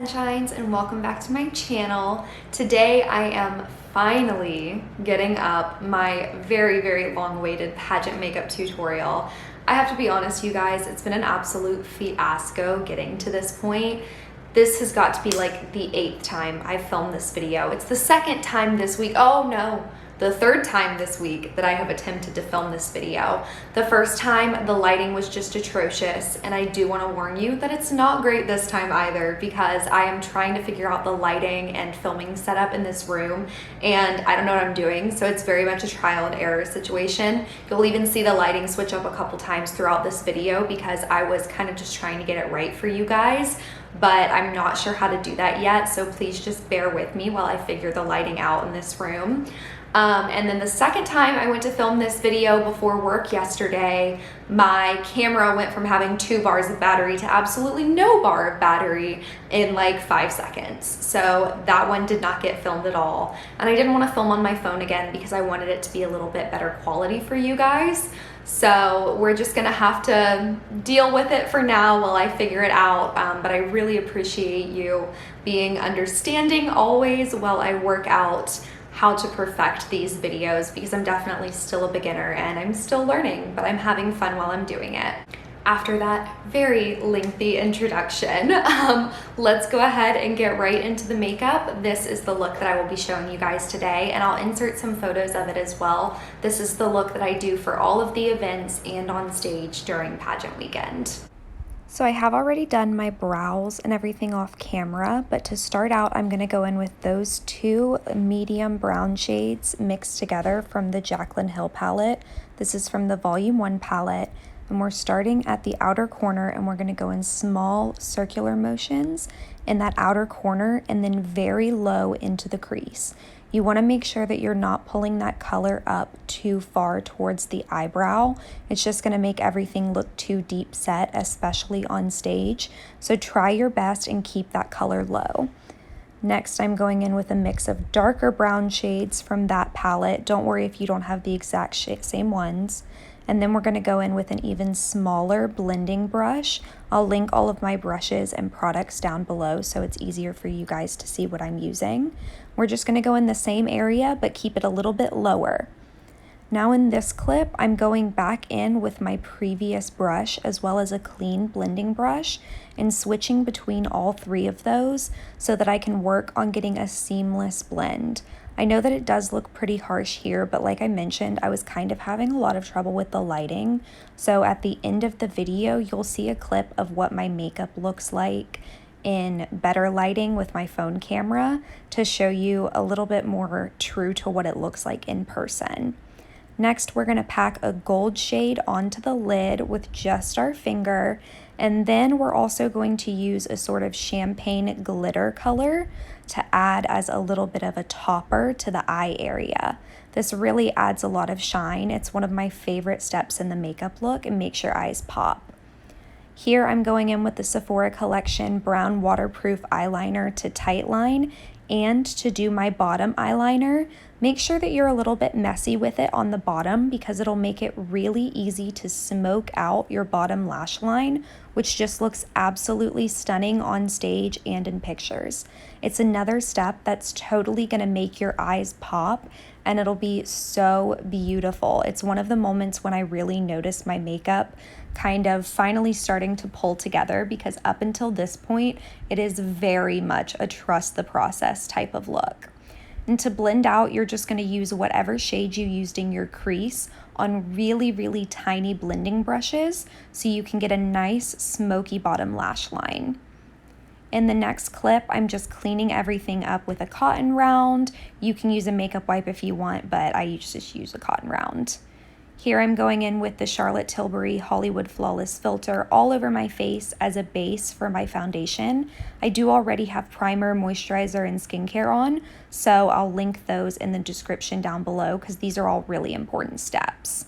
Sunshines, and welcome back to my channel. Today I am finally getting up my very long-awaited pageant makeup tutorial. I have to be honest, you guys, it's been an absolute fiasco getting to this point. This has got to be like the 8th time I've filmed this video. It's the 2nd time this week. Oh no, the 3rd time this week that I have attempted to film this video. The first time, the lighting was just atrocious, and I do want to warn you that it's not great this time either, because I am trying to figure out the lighting and filming setup in this room, and I don't know what I'm doing, so it's very much a trial and error situation. You'll even see the lighting switch up a couple times throughout this video because I was kind of just trying to get it right for you guys, but I'm not sure how to do that yet, so please just bear with me while I figure the lighting out in this room. And then the second time I went to film this video before work yesterday, my camera went from having 2 bars of battery to absolutely no bar of battery in like 5 seconds. So that one did not get filmed at all. And I didn't want to film on my phone again because I wanted it to be a little bit better quality for you guys. So we're just gonna have to deal with it for now while I figure it out. But I really appreciate you being understanding always while I work out how to perfect these videos, because I'm definitely still a beginner and I'm still learning, but I'm having fun while I'm doing it. After that very lengthy introduction, let's go ahead and get right into the makeup. This is the look that I will be showing you guys today, and I'll insert some photos of it as well. This is the look that I do for all of the events and on stage during pageant weekend. So I have already done my brows and everything off camera, but to start out, I'm gonna go in with those 2 medium brown shades mixed together from the Jaclyn Hill palette. This is from the Volume 1 palette, and we're starting at the outer corner, and we're gonna go in small circular motions in that outer corner and then very low into the crease. You want to make sure that you're not pulling that color up too far towards the eyebrow. It's just going to make everything look too deep set, especially on stage. So try your best and keep that color low. Next, I'm going in with a mix of darker brown shades from that palette. Don't worry if you don't have the exact same ones. And then we're going to go in with an even smaller blending brush. I'll link all of my brushes and products down below so it's easier for you guys to see what I'm using. We're just going to go in the same area but keep it a little bit lower. Now in this clip, I'm going back in with my previous brush as well as a clean blending brush and switching between all 3 of those so that I can work on getting a seamless blend. I know that it does look pretty harsh here, but like I mentioned, I was kind of having a lot of trouble with the lighting. So at the end of the video, you'll see a clip of what my makeup looks like in better lighting with my phone camera to show you a little bit more true to what it looks like in person. Next, we're going to pack a gold shade onto the lid with just our finger, and then we're also going to use a sort of champagne glitter color to add as a little bit of a topper to the eye area. This really adds a lot of shine. It's one of my favorite steps in the makeup look and makes your eyes pop. Here I'm going in with the Sephora Collection Brown Waterproof Eyeliner to tightline, and to do my bottom eyeliner, make sure that you're a little bit messy with it on the bottom because it'll make it really easy to smoke out your bottom lash line, which just looks absolutely stunning on stage and in pictures. It's another step that's totally gonna make your eyes pop, and it'll be so beautiful. It's one of the moments when I really notice my makeup kind of finally starting to pull together, because up until this point, it is very much a trust the process type of look. And to blend out, you're just going to use whatever shade you used in your crease on really tiny blending brushes so you can get a nice smoky bottom lash line. In the next clip, I'm just cleaning everything up with a cotton round. You can use a makeup wipe if you want, but I just use a cotton round. Here I'm going in with the Charlotte Tilbury Hollywood Flawless Filter all over my face as a base for my foundation. I do already have primer, moisturizer, and skincare on, so I'll link those in the description down below because these are all really important steps.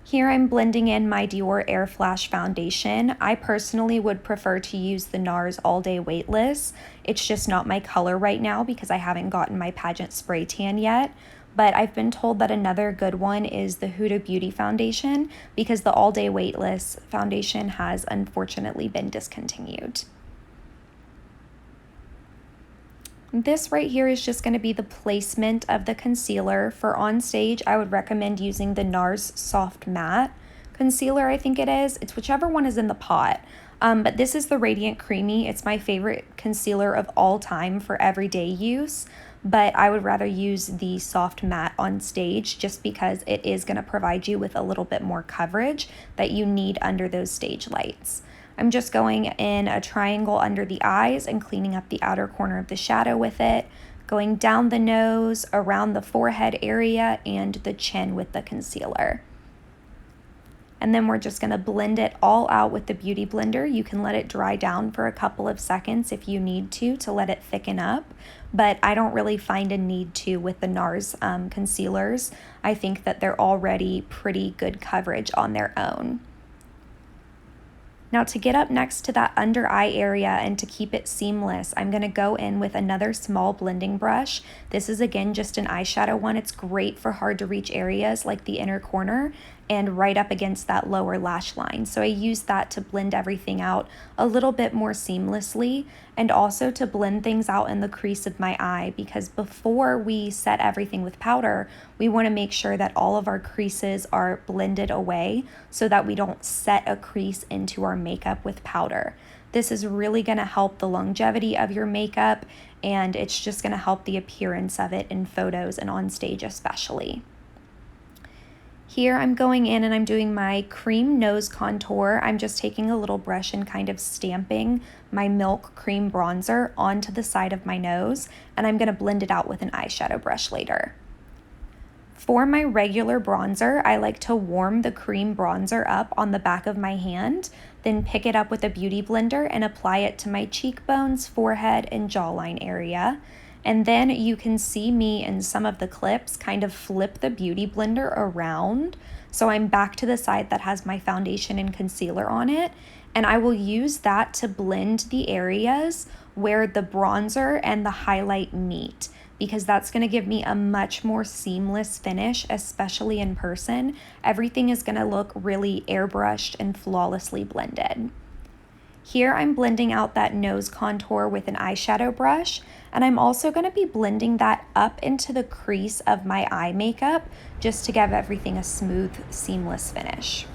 Here I'm blending in my Dior Air Flash foundation. I personally would prefer to use the NARS All Day Weightless. It's just not my color right now because I haven't gotten my Pageant spray tan yet. But I've been told that another good one is the Huda Beauty foundation because the All Day Weightless foundation has unfortunately been discontinued. This right here is just going to be the placement of the concealer. For on stage, I would recommend using the NARS Soft Matte Concealer, I think it is. It's whichever one is in the pot. But this is the Radiant Creamy. It's my favorite concealer of all time for everyday use. But I would rather use the Soft Matte on stage just because it is going to provide you with a little bit more coverage that you need under those stage lights. I'm just going in a triangle under the eyes and cleaning up the outer corner of the shadow with it, going down the nose, around the forehead area, and the chin with the concealer. And then we're just going to blend it all out with the Beauty Blender. You can let it dry down for a couple of seconds if you need to let it thicken up, but I don't really find a need to with the NARS concealers. I think that they're already pretty good coverage on their own. Now to get up next to that under eye area and to keep it seamless, I'm going to go in with another small blending brush. This is again just an eyeshadow one. It's great for hard to reach areas like the inner corner and right up against that lower lash line. So I use that to blend everything out a little bit more seamlessly and also to blend things out in the crease of my eye, because before we set everything with powder, we want to make sure that all of our creases are blended away so that we don't set a crease into our makeup with powder. This is really going to help the longevity of your makeup, and it's just going to help the appearance of it in photos and on stage especially. Here I'm going in and I'm doing my cream nose contour. I'm just taking a little brush and kind of stamping my Milk Cream bronzer onto the side of my nose, and I'm going to blend it out with an eyeshadow brush later. For my regular bronzer, I like to warm the cream bronzer up on the back of my hand, then pick it up with a Beauty Blender and apply it to my cheekbones, forehead, and jawline area. And then you can see me in some of the clips kind of flip the Beauty Blender around. So I'm back to the side that has my foundation and concealer on it. And I will use that to blend the areas where the bronzer and the highlight meet, because that's going to give me a much more seamless finish, especially in person. Everything is going to look really airbrushed and flawlessly blended. Here I'm blending out that nose contour with an eyeshadow brush, and I'm also going to be blending that up into the crease of my eye makeup just to give everything a smooth, seamless finish.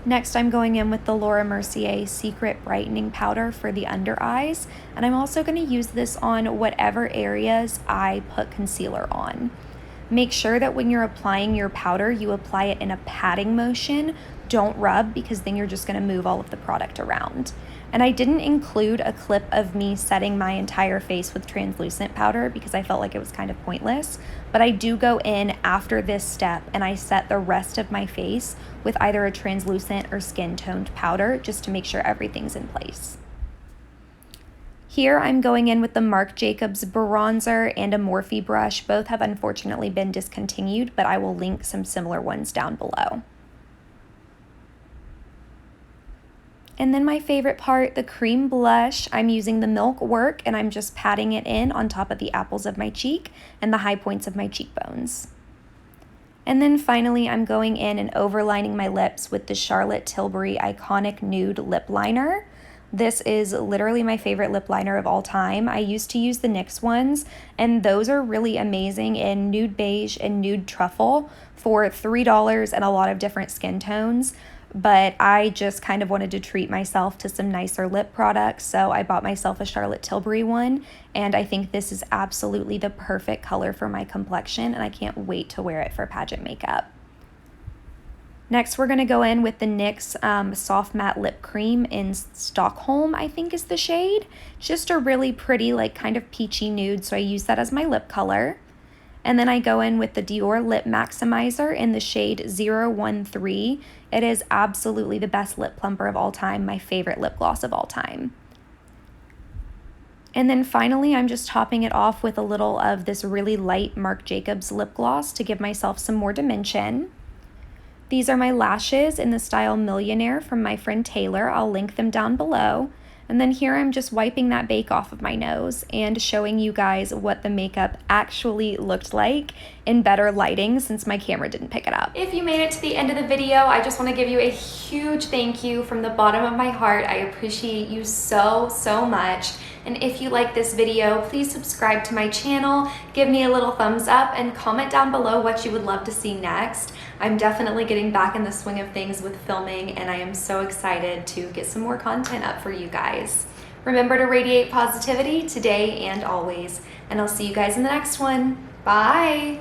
Next, I'm going in with the Laura Mercier Secret Brightening Powder for the under eyes, and I'm also going to use this on whatever areas I put concealer on. Make sure that when you're applying your powder, you apply it in a patting motion. Don't rub, because then you're just going to move all of the product around. And I didn't include a clip of me setting my entire face with translucent powder because I felt like it was kind of pointless, but I do go in after this step and I set the rest of my face with either a translucent or skin toned powder just to make sure everything's in place. Here I'm going in with the Marc Jacobs bronzer and a Morphe brush. Both have unfortunately been discontinued, but I will link some similar ones down below. And then my favorite part, the cream blush. I'm using the Milk Work and I'm just patting it in on top of the apples of my cheek and the high points of my cheekbones. And then finally, I'm going in and overlining my lips with the Charlotte Tilbury Iconic Nude Lip Liner. This is literally my favorite lip liner of all time. I used to use the NYX ones, and those are really amazing in nude beige and nude truffle for $3 and a lot of different skin tones. But I just kind of wanted to treat myself to some nicer lip products, so I bought myself a Charlotte Tilbury one, and I think this is absolutely the perfect color for my complexion, and I can't wait to wear it for pageant makeup. Next, we're going to go in with the NYX Soft Matte Lip Cream in Stockholm, I think is the shade. Just a really pretty, like kind of peachy nude, so I use that as my lip color. And then I go in with the Dior Lip Maximizer in the shade 013. It is absolutely the best lip plumper of all time, my favorite lip gloss of all time. And then finally, I'm just topping it off with a little of this really light Marc Jacobs lip gloss to give myself some more dimension. These are my lashes in the style Millionaire from my friend Taylor. I'll link them down below. And then here I'm just wiping that bake off of my nose and showing you guys what the makeup actually looked like in better lighting since my camera didn't pick it up. If you made it to the end of the video, I just want to give you a huge thank you from the bottom of my heart. I appreciate you so much. And if you like this video, please subscribe to my channel, give me a little thumbs up, and comment down below what you would love to see next. I'm definitely getting back in the swing of things with filming, and I am so excited to get some more content up for you guys. Remember to radiate positivity today and always, and I'll see you guys in the next one. Bye!